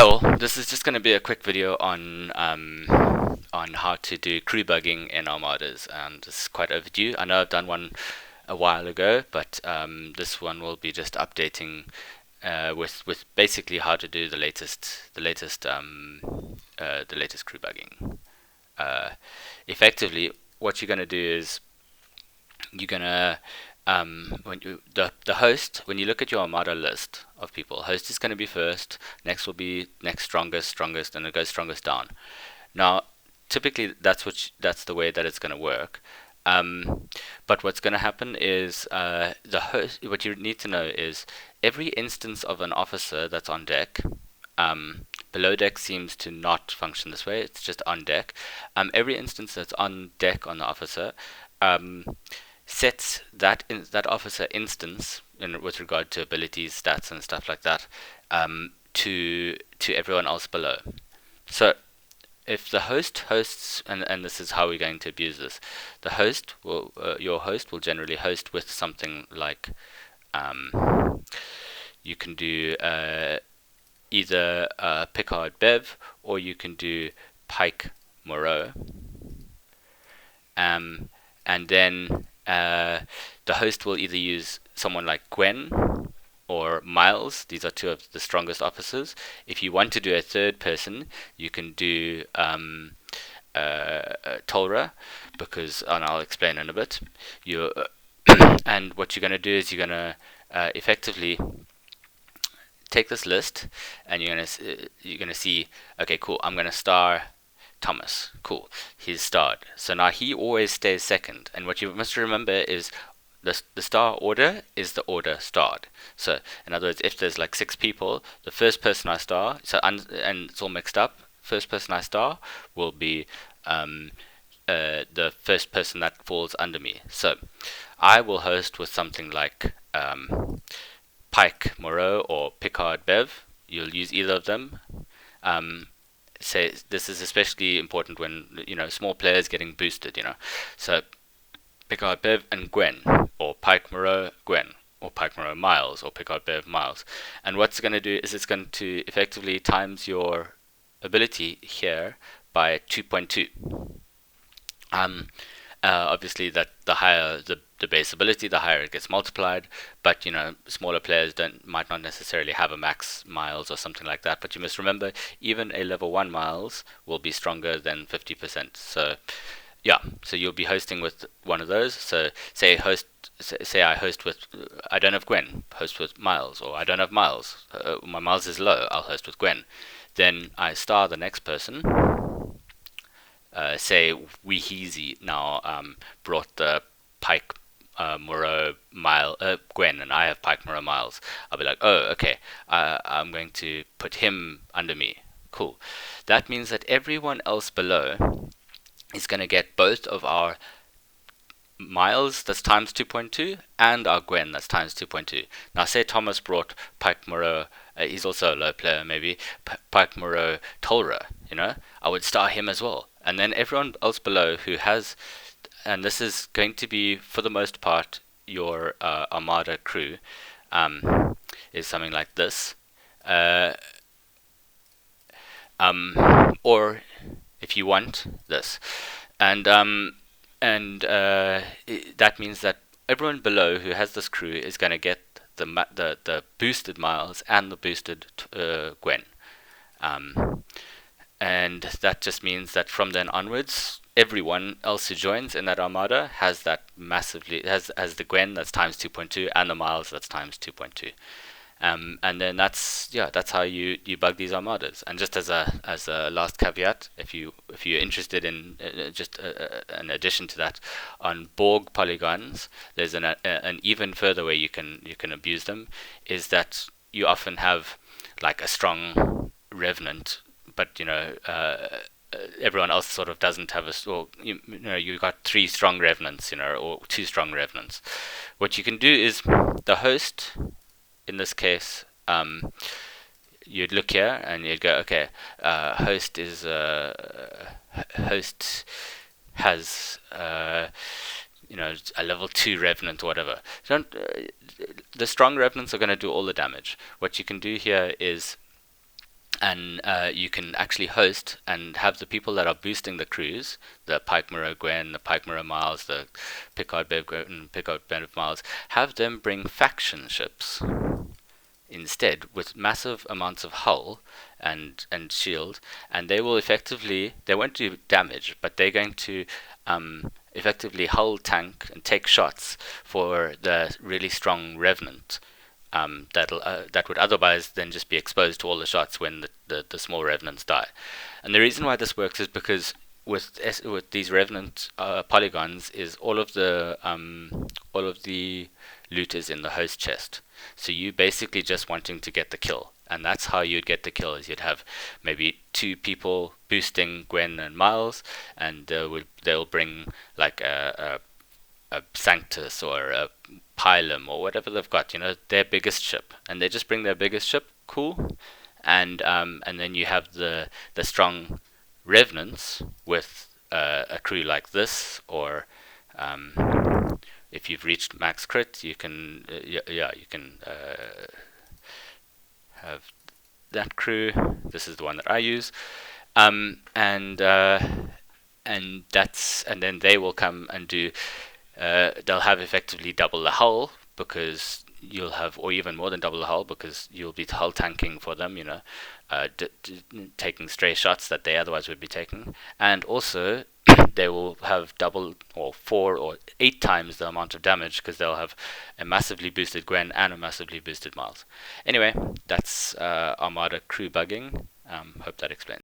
well, this is just going to be a quick video on how to do crew bugging in Armadas, and it's quite overdue. I know I've done one a while ago, but this one will be just updating with basically how to do the latest crew bugging. Effectively, what you're going to do is you're gonna when you the host, when you look at your Armada list of people, host is going to be first, next will be next strongest, and it goes strongest down. Now, typically that's the way that it's going to work. But what's going to happen is the host. What you need to know is every instance of an officer that's on deck. Below deck seems to not function this way. It's just on deck. Every instance that's on deck on the officer um, sets that officer instance with regard to abilities, stats, and stuff like that to everyone else below. So if the host hosts, and this is how we're going to abuse this, the host will your host will generally host with something like you can do either Picard Bev, or you can do Pike Moreau, and then the host will either use someone like Gwen or Miles. These are two of the strongest officers. If you want to do a third person, you can do Tolra, and I'll explain in a bit. You and what you're going to do is you're going to effectively take this list, and you're gonna see, okay, cool, I'm gonna star Thomas. Cool, he's starred. So now he always stays second. And what you must remember is the star order is the order starred. So in other words, if there's like 6 people, the first person I star, and it's all mixed up. First person I star will be the first person that falls under me. So I will host with something like Pike Moreau or Picard Bev. You'll use either of them. Say this is especially important when small players getting boosted. So Picard Bev and Gwen, or Pike Moreau Gwen, or Pike Moreau Miles, or Picard Bev Miles. And what's going to do is it's going to effectively times your ability here by 2.2. Obviously, that the higher the base ability, the higher it gets multiplied. But smaller players might not necessarily have a max Miles or something like that. But you must remember, even a level 1 Miles will be stronger than 50%. So yeah, so you'll be hosting with one of those. So say I host with, I don't have Gwen, host with Miles, or I don't have Miles, my Miles is low, I'll host with Gwen. Then I star the next person. Say Weeheezy now brought the Pike Moreau Gwen, and I have Pike Moreau Miles. I'll be like, oh, okay, I'm going to put him under me. Cool. That means that everyone else below is going to get both of our Miles, that's times 2.2, and our Gwen, that's times 2.2. Now say Thomas brought Pike Moreau, he's also a low player maybe, Pike Moreau Tolra, I would star him as well. And then everyone else below who has, and this is going to be for the most part your Armada crew, is something like this. Or if you want this. And that means that everyone below who has this crew is going to get the boosted Miles and the boosted Gwen. And that just means that from then onwards, everyone else who joins in that Armada has that has the Gwen that's times 2.2 and the Miles that's times 2.2. And then that's how you bug these Armadas. And just as a last caveat, if you're interested in just an addition to that, on Borg polygons, there's an even further way you can abuse them, is that you often have like a strong revenant, but everyone else sort of doesn't have you got 3 strong revenants, or 2 strong revenants. What you can do is the host, in this case, you'd look here and you'd go, okay, host has a level 2 revenant or whatever. The strong revenants are going to do all the damage. What you can do here is and you can actually host and have the people that are boosting the crews, the Pike Mirror Gwen, the Pike Mirror Miles, the Picard Bev Gwen, Picard Bev Miles, have them bring faction ships instead with massive amounts of hull and shield, and they will effectively, they won't do damage, but they're going to effectively hull tank and take shots for the really strong revenant, that would otherwise then just be exposed to all the shots when the small revenants die. And the reason why this works is because with these revenant polygons is all of the loot is in the host chest. So you basically just wanting to get the kill, and that's how you'd get the kill. Is you'd have maybe two people boosting Gwen and Miles, and they'll bring like a Sanctus or a Pylum or whatever they've got, their biggest ship, and they just bring their biggest ship, cool, and then you have the strong revenants with a crew like this, or if you've reached max crit, you can you can have that crew. This is the one that I use, and then they will come and do. They'll have effectively double the hull, because you'll have, or even more than double the hull, because you'll be hull tanking for them, taking stray shots that they otherwise would be taking, and also they will have double or 4 or 8 times the amount of damage, because they'll have a massively boosted Gwen and a massively boosted Miles. Anyway, that's Armada crew bugging. Hope that explains.